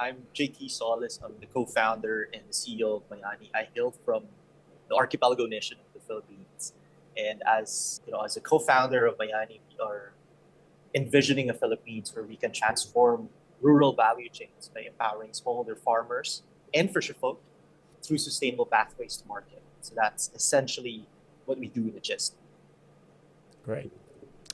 I'm JT Solis. I'm the co-founder and the CEO of Mayani. I hail from the archipelago nation of the Philippines. And as a co-founder of Mayani, we are envisioning a Philippines where we can transform rural value chains by empowering smallholder farmers and fisherfolk through sustainable pathways to market. So that's essentially what we do in the gist. Great.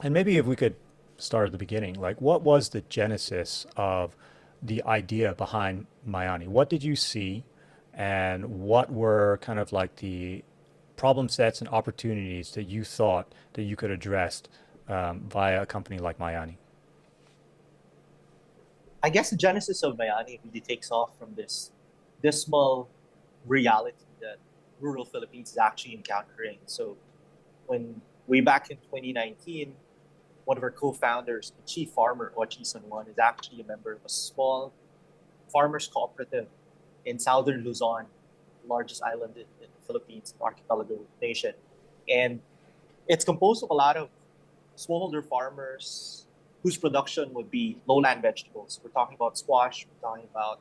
And maybe if we could start at the beginning, like what was the genesis of the idea behind Mayani? What did you see and what were kind of like the problem sets and opportunities that you thought that you could address via a company like Mayani? I guess the genesis of Mayani really takes off from this dismal reality that rural Philippines is actually encountering. So when way back in 2019, one of our co-founders, the chief farmer, Ochi Sanwan, is actually a member of a small farmers cooperative in southern Luzon, the largest island in the Philippines, archipelago nation. And it's composed of a lot of smallholder farmers whose production would be lowland vegetables. We're talking about squash, we're talking about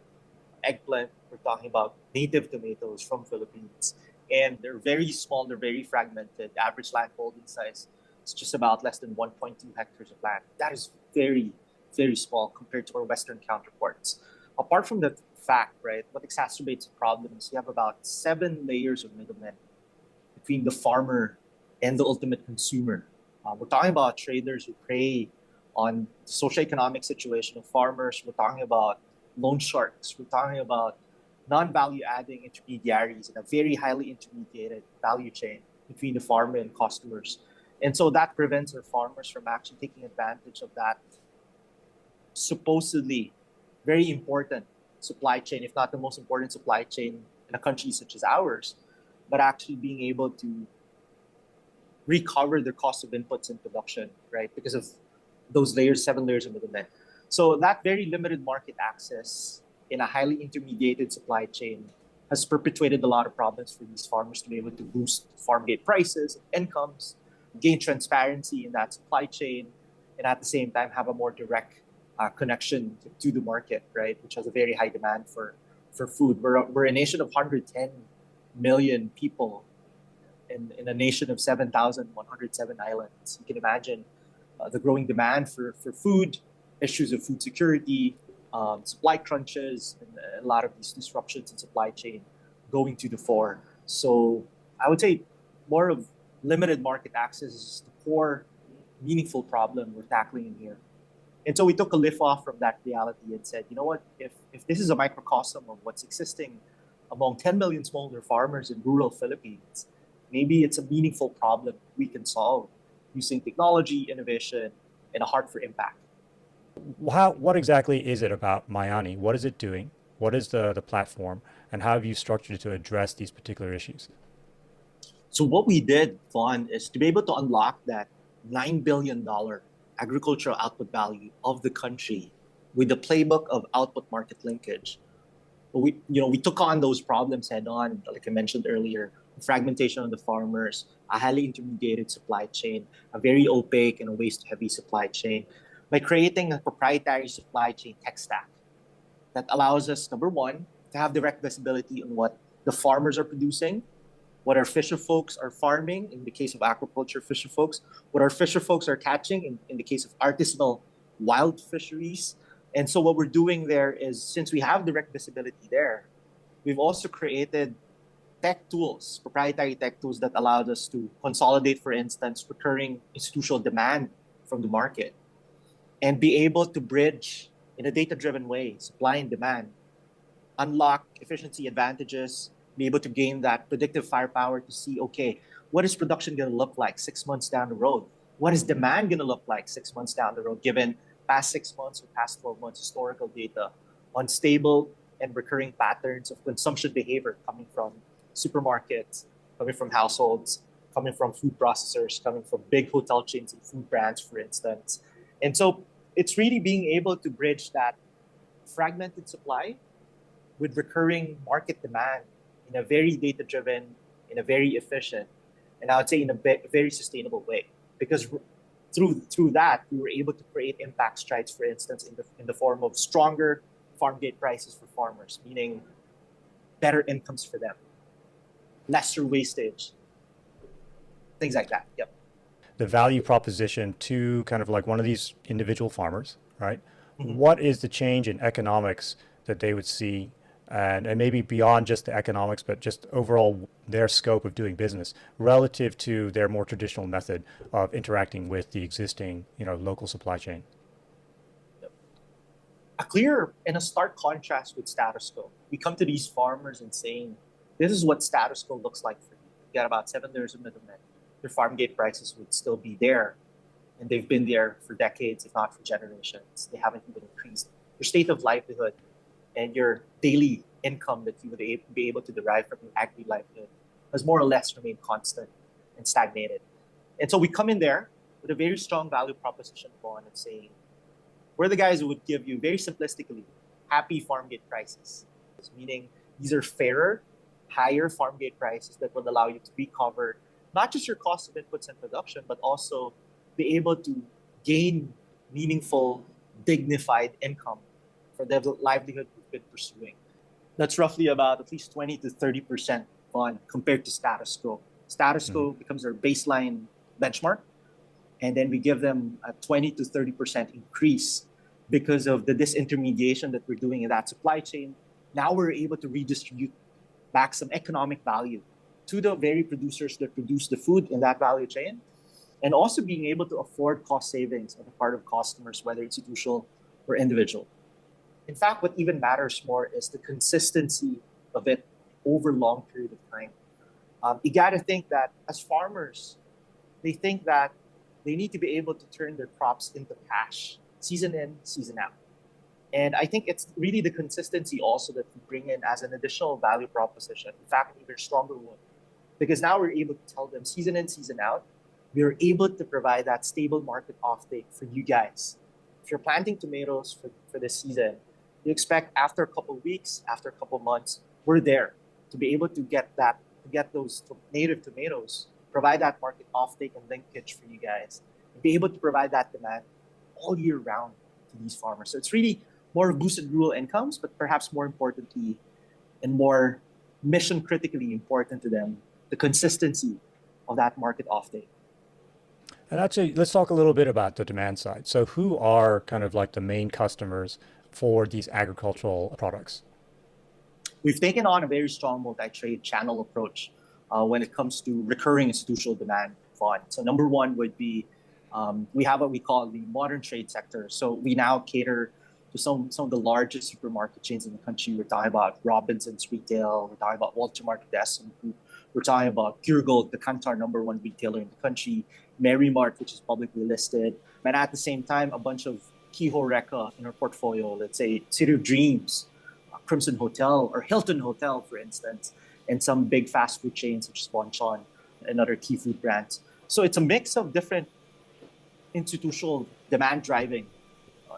eggplant, we're talking about native tomatoes from Philippines. And they're very small, they're very fragmented. The average land holding size is just about less than 1.2 hectares of land. That is very, very small compared to our Western counterparts. Apart from the fact, right, what exacerbates the problem is you have about 7 layers of middlemen between the farmer and the ultimate consumer. We're talking about traders who prey on the socioeconomic situation of farmers. We're talking about loan sharks. We're talking about non-value adding intermediaries in a very highly intermediated value chain between the farmer and customers. And so that prevents our farmers from actually taking advantage of that supposedly very important supply chain, if not the most important supply chain in a country such as ours, but actually being able to recover their cost of inputs in production, right? Because of those layers, 7 layers of middlemen. So that very limited market access in a highly intermediated supply chain has perpetuated a lot of problems for these farmers to be able to boost farm gate prices, incomes, gain transparency in that supply chain, and at the same time have a more direct connection to the market, right? Which has a very high demand for food. We're a nation of 110 million people in a nation of 7,107 islands. You can imagine the growing demand for food, issues of food security, supply crunches, and a lot of these disruptions in supply chain going to the fore. So I would say more of limited market access is the core meaningful problem we're tackling in here. And so we took a lift off from that reality and said, you know what, if this is a microcosm of what's existing among 10 million smallholder farmers in rural Philippines, maybe it's a meaningful problem we can solve using technology, innovation, and a heart for impact. What exactly is it about Mayani? What is it doing? What is the platform? And how have you structured it to address these particular issues? So what we did, Vaughn, is to be able to unlock that $9 billion agricultural output value of the country with the playbook of output market linkage. We took on those problems head on, like I mentioned earlier, fragmentation of the farmers, a highly intermediated supply chain, a very opaque and a waste-heavy supply chain, by creating a proprietary supply chain tech stack that allows us, number one, to have direct visibility on what the farmers are producing, what our fisher folks are farming, in the case of aquaculture fisher folks, what our fisher folks are catching, in the case of artisanal wild fisheries. And so what we're doing there is, since we have direct visibility there, we've also created tech tools, proprietary tech tools that allowed us to consolidate, for instance, recurring institutional demand from the market and be able to bridge in a data-driven way, supply and demand, unlock efficiency advantages, be able to gain that predictive firepower to see, okay, what is production going to look like 6 months down the road? What is demand going to look like 6 months down the road, given past 6 months or past 12 months historical data on stable and recurring patterns of consumption behavior coming from supermarkets, coming from households, coming from food processors, coming from big hotel chains and food brands, for instance. And so it's really being able to bridge that fragmented supply with recurring market demand in a very data-driven, in a very efficient, and I would say in a very sustainable way. Because through that, we were able to create impact strides, for instance, in the form of stronger farm gate prices for farmers, meaning better incomes for them, lesser wastage, things like that. Yep. The value proposition to kind of like one of these individual farmers, right? Mm-hmm. What is the change in economics that they would see, and maybe beyond just the economics, but just overall their scope of doing business relative to their more traditional method of interacting with the existing, local supply chain? A clear and a stark contrast with status quo. We come to these farmers and saying, this is what status quo looks like for you. You got about 7 layers of middlemen. Their farm gate prices would still be there, and they've been there for decades, if not for generations. They haven't even increased. Your state of livelihood and your daily income that you would be able to derive from your agri livelihood has more or less remained constant and stagnated. And so we come in there with a very strong value proposition on and saying, we're the guys who would give you, very simplistically, happy farm gate prices, meaning these are fairer, higher farm gate prices that will allow you to recover not just your cost of inputs and production, but also be able to gain meaningful, dignified income for the livelihood we've been pursuing. That's roughly about at least 20 to 30% on compared to status quo. Status quo becomes our baseline benchmark, and then we give them a 20 to 30% increase because of the disintermediation that we're doing in that supply chain. Now we're able to redistribute back some economic value to the very producers that produce the food in that value chain, and also being able to afford cost savings on the part of customers, whether institutional or individual. In fact, what even matters more is the consistency of it over a long period of time. You got to think that as farmers, they think that they need to be able to turn their crops into cash, season in, season out. And I think it's really the consistency also that we bring in as an additional value proposition. In fact, an even stronger one. Because now we're able to tell them season in, season out, we're able to provide that stable market offtake for you guys. If you're planting tomatoes for this season, you expect after a couple of weeks, after a couple of months, we're there to be able to get those native tomatoes, provide that market offtake and linkage for you guys, and be able to provide that demand all year round to these farmers. So it's really more boosted rural incomes, but perhaps more importantly and more mission critically important to them, the consistency of that market offtake. And actually, let's talk a little bit about the demand side. So who are kind of like the main customers for these agricultural products? We've taken on a very strong multi-trade channel approach when it comes to recurring institutional demand fund. So number one would be, we have what we call the modern trade sector. So we now cater to some of the largest supermarket chains in the country. We're talking about Robinson's Retail. We're talking about WalterMart, the SM Group. We're talking about Pure Gold, the Kantar #1 retailer in the country. Mary Mart, which is publicly listed. And at the same time, a bunch of key HoReCa in our portfolio, let's say City of Dreams, Crimson Hotel, or Hilton Hotel, for instance, and some big fast food chains such as Bonchon and other key food brands. So it's a mix of different institutional demand driving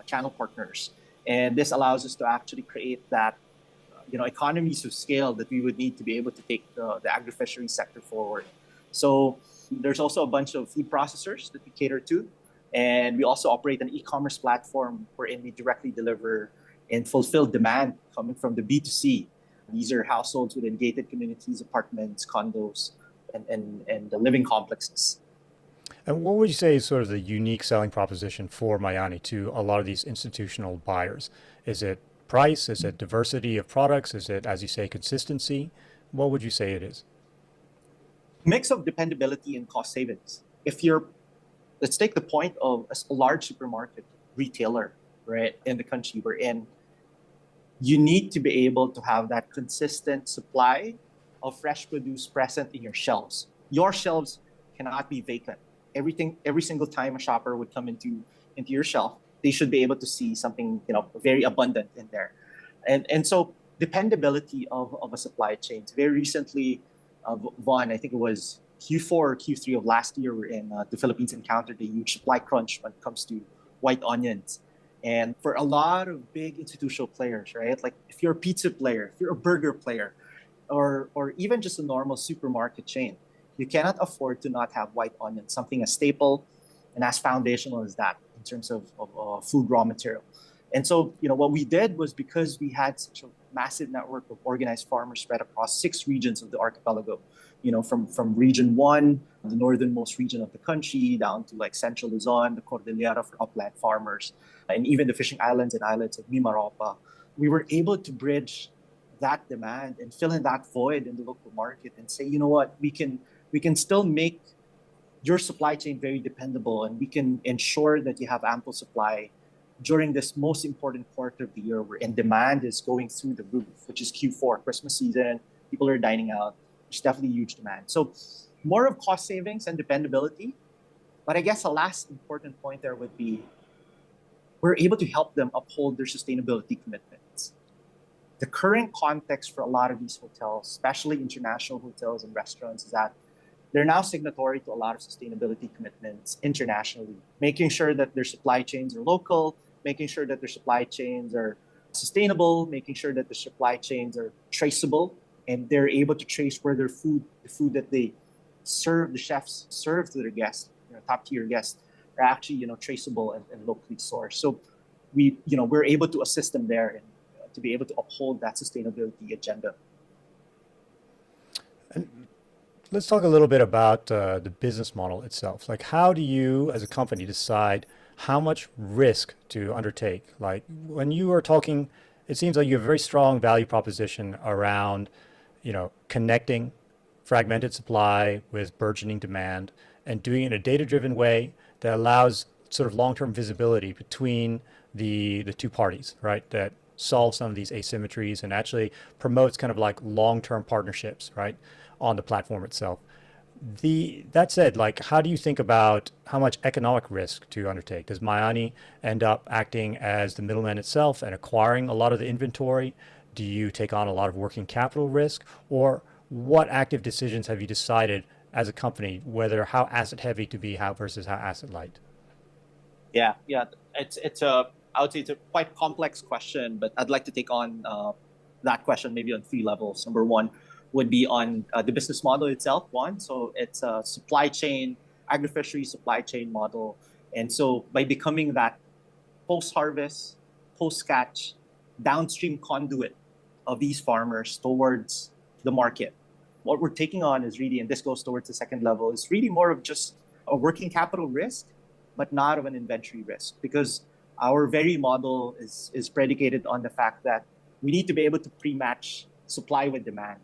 channel partners. And this allows us to actually create that economies of scale that we would need to be able to take the agri-fishery sector forward. So there's also a bunch of food processors that we cater to. And we also operate an e-commerce platform wherein we directly deliver and fulfill demand coming from the B2C. These are households within gated communities, apartments, condos, and the living complexes. And what would you say is sort of the unique selling proposition for Mayani to a lot of these institutional buyers? Is it price? Is it diversity of products? Is it, as you say, consistency? What would you say it is? Mix of dependability and cost savings. Let's take the point of a large supermarket retailer, right, in the country we're in. You need to be able to have that consistent supply of fresh produce present in your shelves. Your shelves cannot be vacant. Every single time a shopper would come into your shelf, they should be able to see something very abundant in there. And so dependability of a supply chain. Very recently, Vaughn, I think it was Q4 or Q3 of last year, the Philippines encountered a huge supply crunch when it comes to white onions. And for a lot of big institutional players, right? Like if you're a pizza player, if you're a burger player, or even just a normal supermarket chain, you cannot afford to not have white onions, something as staple and as foundational as that in terms of food raw material. And so, what we did was, because we had such a massive network of organized farmers spread across 6 regions of the archipelago, from region one, the northernmost region of the country, down to like central Luzon, the Cordillera for upland farmers, and even the fishing islands and islets of Mimaropa. We were able to bridge that demand and fill in that void in the local market and say, you know what, we can still make your supply chain very dependable, and we can ensure that you have ample supply during this most important quarter of the year where demand is going through the roof, which is Q4, Christmas season. People are dining out. There's definitely huge demand. So more of cost savings and dependability. But I guess a last important point there would be, we're able to help them uphold their sustainability commitments. The current context for a lot of these hotels, especially international hotels and restaurants, is that they're now signatory to a lot of sustainability commitments internationally, making sure that their supply chains are local, making sure that their supply chains are sustainable, making sure that the supply chains are traceable, and they're able to trace where the food that they serve, the chefs serve to their guests, top tier guests, are actually traceable and locally sourced. So we're able to assist them there and to be able to uphold that sustainability agenda. And let's talk a little bit about the business model itself. Like, how do you, as a company, decide how much risk to undertake? Like, when you are talking, it seems like you have a very strong value proposition around, connecting fragmented supply with burgeoning demand and doing it in a data-driven way that allows sort of long-term visibility between the two parties, right? That solves some of these asymmetries and actually promotes kind of like long-term partnerships, right, on the platform itself. That said, like, how do you think about how much economic risk to undertake? Does Mayani end up acting as the middleman itself and acquiring a lot of the inventory? Do you take on a lot of working capital risk? Or what active decisions have you decided as a company, whether how asset heavy to be, how versus how asset light? Yeah. I would say it's a quite complex question, but I'd like to take on that question maybe on 3 levels. Number one would be on the business model itself. So it's a supply chain, agri-fishery supply chain model. And so by becoming that post-harvest, post-catch, downstream conduit of these farmers towards the market, what we're taking on is really, and this goes towards the second level, is really more of just a working capital risk, but not of an inventory risk, because our very model is predicated on the fact that we need to be able to pre-match supply with demand.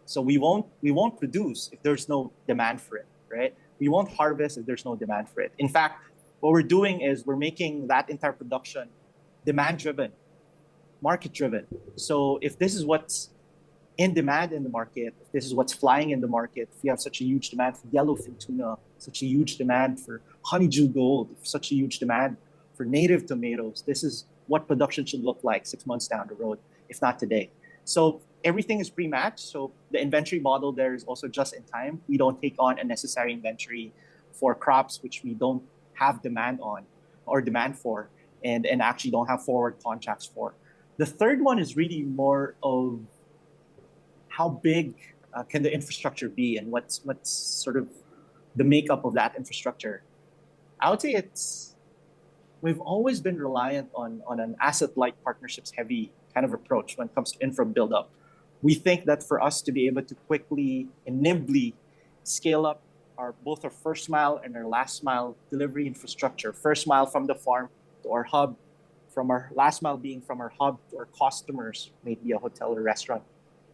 So we won't produce if there's no demand for it, right? We won't harvest if there's no demand for it. In fact, what we're doing is we're making that entire production demand-driven, market-driven. So if this is what's in demand in the market, if this is what's flying in the market, if we have such a huge demand for yellowfin tuna, such a huge demand for honeydew gold, such a huge demand for native tomatoes, this is what production should look like 6 months down the road, if not today. So everything is pre-matched. So the inventory model there is also just in time. We don't take on unnecessary inventory for crops which we don't have demand on or demand for, and actually don't have forward contracts for. The third one is really more of how big can the infrastructure be, and what's sort of the makeup of that infrastructure. I would say we've always been reliant on an asset-light, partnerships-heavy kind of approach when it comes to infra build-up. We think that for us to be able to quickly and nimbly scale up both our first mile and our last mile delivery infrastructure, first mile from the farm to our hub, from our last mile being from our hub to our customers, maybe a hotel or restaurant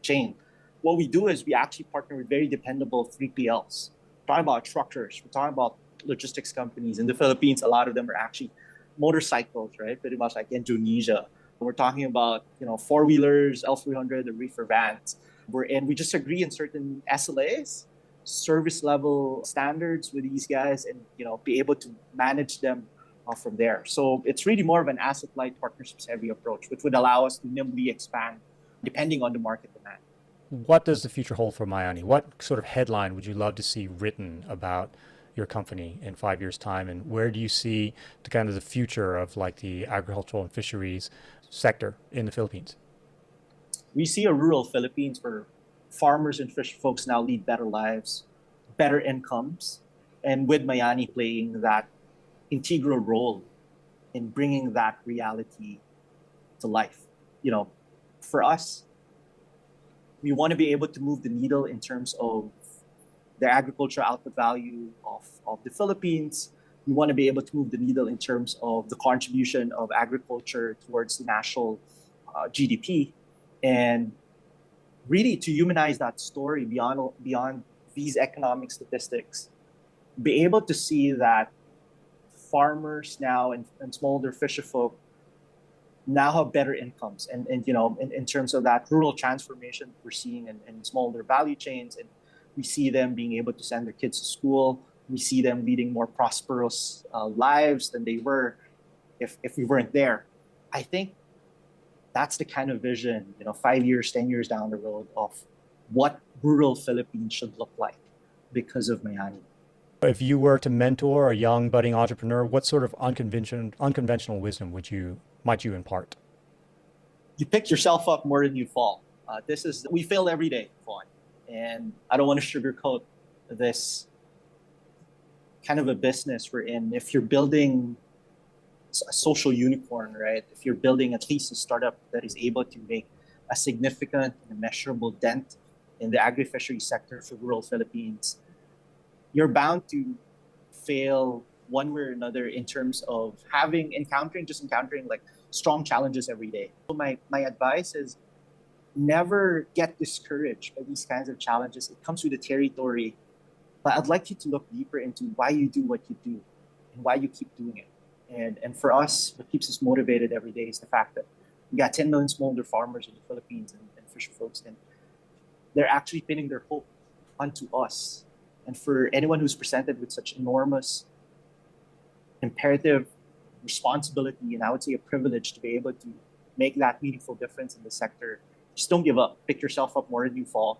chain. What we do is we actually partner with very dependable 3PLs. We're talking about truckers, we're talking about logistics companies. In the Philippines, a lot of them are actually motorcycles, right? Pretty much like Indonesia. We're talking about four-wheelers, L300, the reefer vans. We just agree in certain SLAs, service level standards with these guys, and be able to manage them from there. So it's really more of an asset-light, partnerships-heavy approach, which would allow us to nimbly expand depending on the market demand. What does the future hold for Mayani? What sort of headline would you love to see written about your company in 5 years' time, and where do you see the kind of the future of like the agricultural and fisheries sector in the Philippines? We see a rural Philippines where farmers and fish folks now lead better lives, better incomes, and with Mayani playing that integral role in bringing that reality to life. You know, for us, we want to be able to move the needle in terms of the agricultural output value of the Philippines. We want to be able to move the needle in terms of the contribution of agriculture towards the national GDP, and really to humanize that story beyond these economic statistics. Be able to see that farmers now and smallholder fisherfolk now have better incomes, and you know, in terms of that rural transformation we're seeing in smallholder value chains, and we see them being able to send their kids to school. We see them leading more prosperous lives than they were if we weren't there. I think that's the kind of vision, you know, 5 years, 10 years down the road of what rural Philippines should look like because of Mayani. If you were to mentor a young budding entrepreneur, what sort of unconventional wisdom might you impart? You pick yourself up more than you fall. We fail every day, Fawn, and I don't want to sugarcoat this kind of a business we're in. If you're building a social unicorn, right? If you're building at least a startup that is able to make a significant and measurable dent in the agri-fishery sector for rural Philippines, you're bound to fail one way or another in terms of encountering like strong challenges every day. So my advice is never get discouraged by these kinds of challenges. It comes with the territory, but I'd like you to look deeper into why you do what you do and why you keep doing it. And for us, what keeps us motivated every day is the fact that we got 10 million smallholder farmers in the Philippines and fisher folks, and they're actually pinning their hope onto us. And for anyone who's presented with such enormous imperative responsibility, and I would say a privilege to be able to make that meaningful difference in the sector, just don't give up. Pick yourself up more than you fall.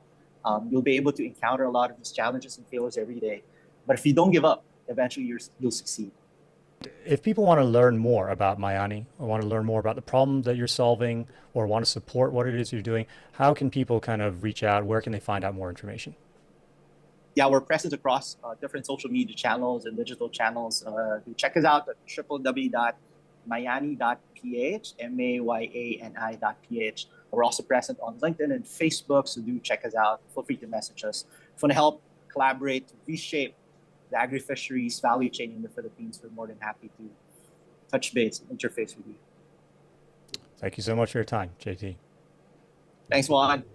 You'll be able to encounter a lot of these challenges and failures every day. But if you don't give up, eventually you'll succeed. If people want to learn more about Mayani, or want to learn more about the problem that you're solving, or want to support what it is you're doing, how can people kind of reach out? Where can they find out more information? Yeah, we're present across different social media channels and digital channels. Check us out at www.mayani.ph, mayani.ph. We're also present on LinkedIn and Facebook, so do check us out. Feel free to message us. If you want to help collaborate to reshape the agri-fisheries value chain in the Philippines, we're more than happy to touch base and interface with you. Thank you so much for your time, JT. Thanks, Juan.